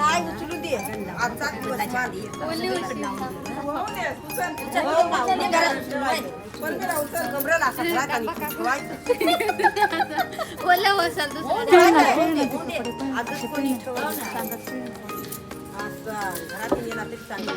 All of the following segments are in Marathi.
नाही उचलू दे आजचा दिवस माझी. पण मी उचल गमराला सगळ्यात आणि ठेवायचं. ओला वसाल आजच कोणी ठेवायचं असं घरात येणार तरी चांगलं.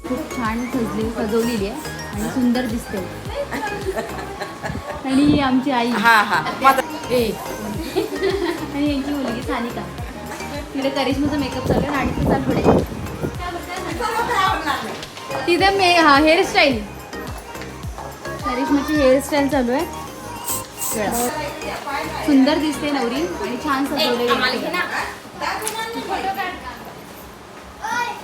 खूप छान सजवलेली आहे आणि सुंदर दिसते. आणि ही आमची आई हा हा आणि यांची मुलगी सानिका. तिथे करिश्माचा मेकअप चालू आहे आणि चाल पुढे तिथं हेअरस्टाईल करिश्माची हेअरस्टाईल चालू आहे. सुंदर दिसते नवरी आणि छान सजवलेली.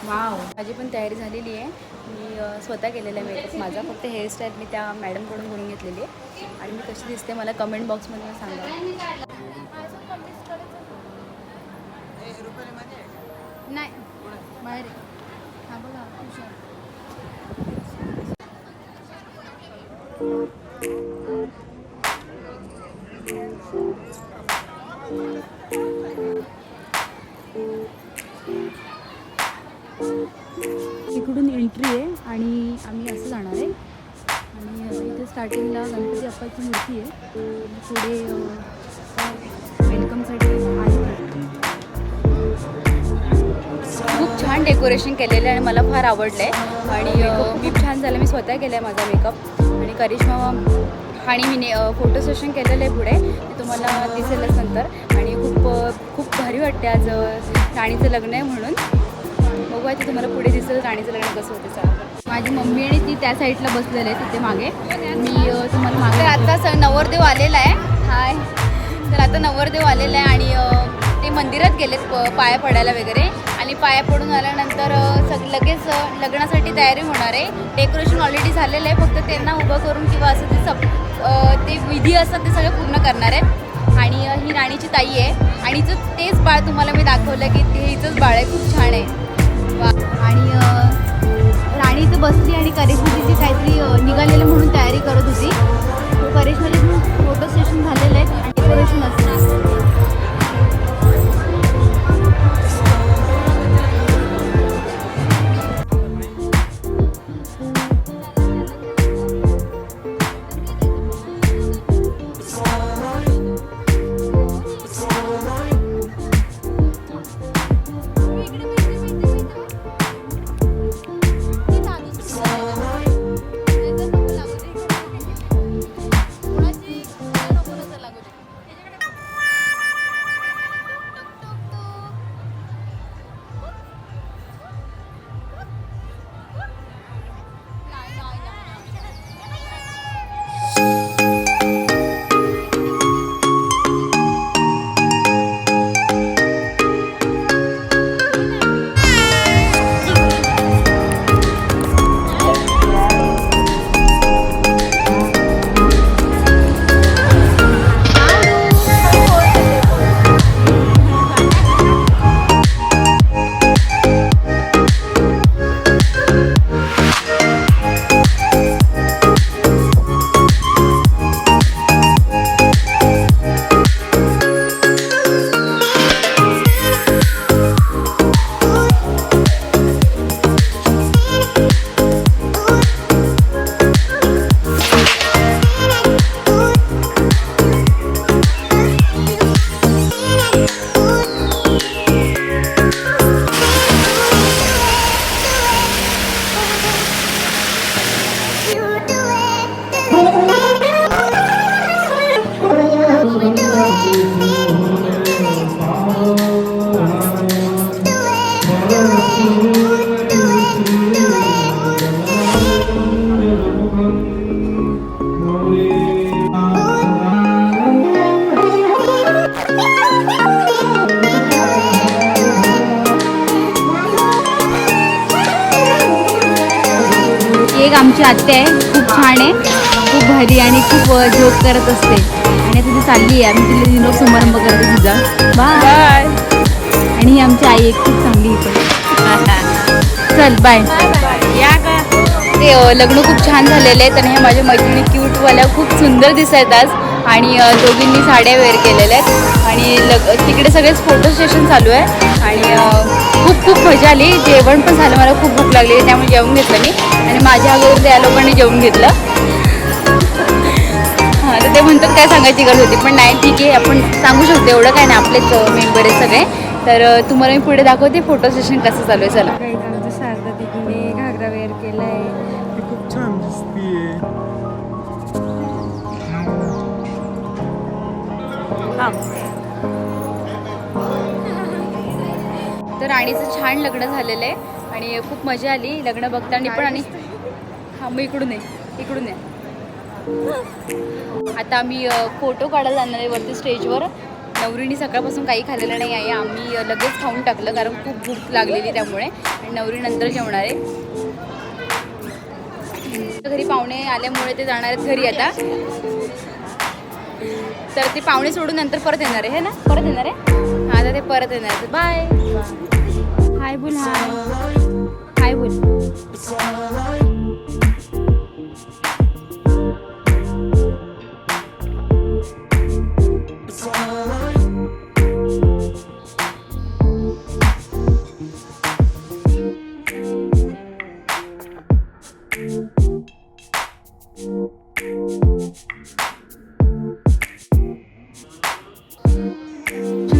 वाव. माझी पण तयारी झालेली आहे. मी स्वतः केलेला आहे मेकअप माझा. फक्त हेअरस्टाईल मी त्या मॅडमकडून करून घेतलेली आहे. आणि मी कशी दिसते मला कमेंट बॉक्समध्ये सांगा. नाही बाहेर हा बघा इकडून एंट्री आहे आणि आम्ही असं जाणार आहे. आणि इथे स्टार्टिंगला गणपती बाप्पाची मूर्ती आहे. पुढे वेलकमसाठी आहे. खूप छान डेकोरेशन केलेलं आहे आणि मला फार आवडलं आहे. आणि खूप छान झालं. मी स्वतः केलं आहे माझा मेकअप. आणि करिश्मा आणि मी फोटो सेशन केलेलं आहे पुढे ते तुम्हाला दिसेलच नंतर. आणि खूप भारी वाटते. आज राणीचं लग्न आहे म्हणून बघू आहे. ते तुम्हाला पुढे दिसेल राणीचं लग्न कसं होतं. चला माझी मम्मी आणि ती त्या साईडला बसलेलं आहे तिथे मागे. मी तुम्हाला मागे आता नवरदेव आलेला आहे. हाय. तर आता नवरदेव आलेला आहे आणि ते मंदिरात गेलेत पाया पडायला वगैरे. आणि पाया पडून आल्यानंतर लगेच लग्नासाठी तयारी होणार आहे. डेकोरेशन ऑलरेडी झालेलं आहे. फक्त त्यांना उभं करून किंवा असं ते विधी असतात ते सगळे पूर्ण करणार आहेत. आणि ही राणीची ताई आहे आणि तेच बाळ तुम्हाला मी दाखवलं की ते हिचंच बाळ आहे. खूप छान आहे. आणि राणीचं बसली आणि करिश्माची काहीतरी निघालेलं म्हणून तयारी करत होती. करिश्माचे फोटो सेशन झालेलं आहे आणि डेकोरेशन असतं. एक आमची आत्या आहे, खूप छान आहे, खूप भारी आणि खूप जोक करत असते. आणि आता ती चालली आहे, आम्ही तिला निरोप समारंभ करते तुझा. बाय. आणि ही आमची आई एक खूप चांगली इथे. चल बाय. या का ते लग्न खूप छान झालेले आहेत आणि ह्या माझ्या मैत्रिणी क्यूटवाल्या खूप सुंदर दिसत आहेत आज. आणि दोघींनी साड्या वेअर केलेल्या आहेत आणि तिकडे सगळेच फोटो सेशन चालू आहे. आणि खूप मजा आली. जेवण पण झालं, मला खूप भूक लागली त्यामुळे जेवण घेतलं मी. आणि माझ्या अगोदर त्या लोकांनी जेवण घेतलं. हां, तर ते म्हणतात काय सांगायची गरज होती, पण नाही ठीक आहे, आपण सांगू शकतो, एवढं काय नाही, आपलेच मेंबर आहेत सगळे. तर तुम्हाला मी पुढे दाखवते फोटो सेशन कसं चालू आहे. चला. काही आमच्या शारदा दीदीने घागरा वेअर केलाय, ती खूप छान दिसतीये. तर राणीचं छान लग्न झालेलं आहे आणि खूप मजा आली लग्न बघताना पण. आणि हां, मग इकडून आहे. आता आम्ही फोटो काढायला जाणार आहे वरती स्टेजवर. नवरीने सकाळपासून काही खाल्लेलं नाही आहे, आम्ही लगेच खाऊन टाकलं कारण खूप भूक लागलेली त्यामुळे. आणि नवरी नंतर जेवणार आहे. घरी पाहुणे आल्यामुळे ते जाणार आहेत घरी आता. तर ते पाहुणे सोडून नंतर परत येणार आहे, हे ना, परत येणार आहे. हां, आता ते परत येणार आहे. बाय. हाय बोल. हाय बोल.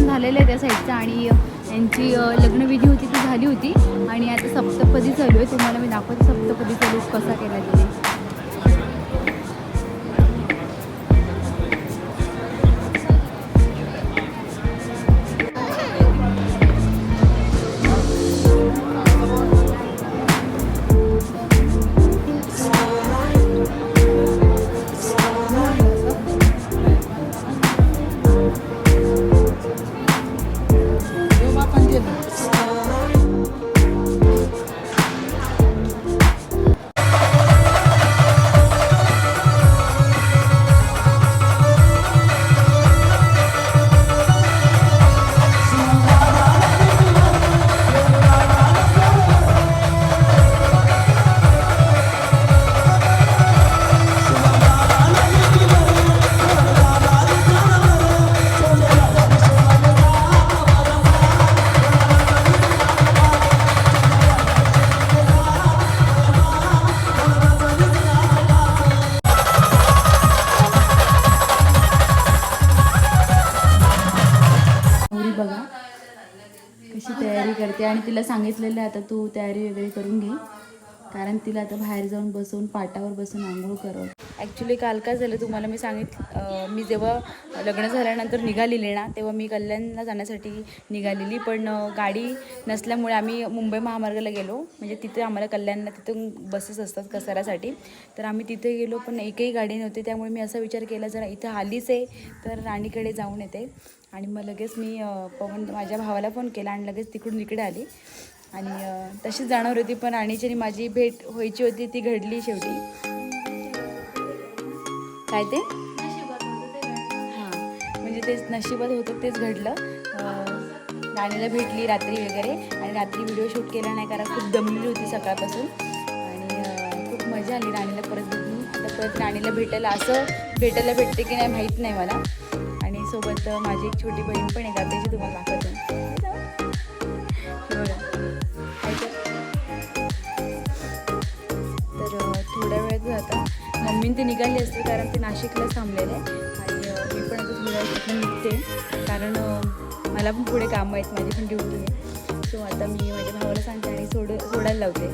झालेलं आहे त्या साईडचं. आणि यांची लग्नविधी होती ती झाली होती आणि आता सप्तपदी चालू आहे. तुम्हाला मी दाखवते सप्तपदीचा लूक कसा केला तिने. बघा कशी तयारी करते. आणि तिला सांगितलेलं आहे आता तू तयारी वगैरे करून घे, कारण तिला आता बाहेर जाऊन बसून पाटावर बसून आंघोळ करव. ॲक्च्युली काल काय झालं तुम्हाला मी मी जेव्हा लग्न झाल्यानंतर निघालेली ना, तेव्हा मी कल्याणला जाण्यासाठी निघालेली, पण गाडी नसल्यामुळे आम्ही मुंबई महामार्गाला गेलो. म्हणजे तिथे आम्हाला कल्याणला तिथून बसेस असतात कसाऱ्यासाठी, तर आम्ही तिथे गेलो पण एकही गाडी नव्हती. त्यामुळे मी असा विचार केला जरा इथं आलीच आहे तर राणीकडे जाऊन येते. आणि मग लगेच मी माझ्या भावाला फोन केला आणि लगेच तिकडून इकडे आली. आणि तशीच जाणार होती पण राणीची आणि माझी भेट व्हायची होती, ती घडली शेवटी. काय ते हां, म्हणजे तेच नशिबात होतं, तेच घडलं. राणीला भेटली रात्री वगैरे आणि रात्री व्हिडिओ शूट केला नाही कारण खूप दमली होती सकाळपासून. आणि खूप मजा आली राणीला परत भेटून. आता परत राणीला भेटायला भेटते की नाही माहीत नाही मला. आणि सोबत माझी एक छोटी बहीण पण आहे, त्याची तुम्हाला दाखवते. तर थोड्या वेळात जाता मम्मीने ते निघाली असते कारण ते नाशिकलाच थांबलेले आहे. आणि मी पण आता थोड्या वेळात निघते कारण मला पण पुढे कामं आहेत, माझी पण ड्युटी आहे. सो आता मी माझ्या भावाला सांगते आणि सोडायला लावते.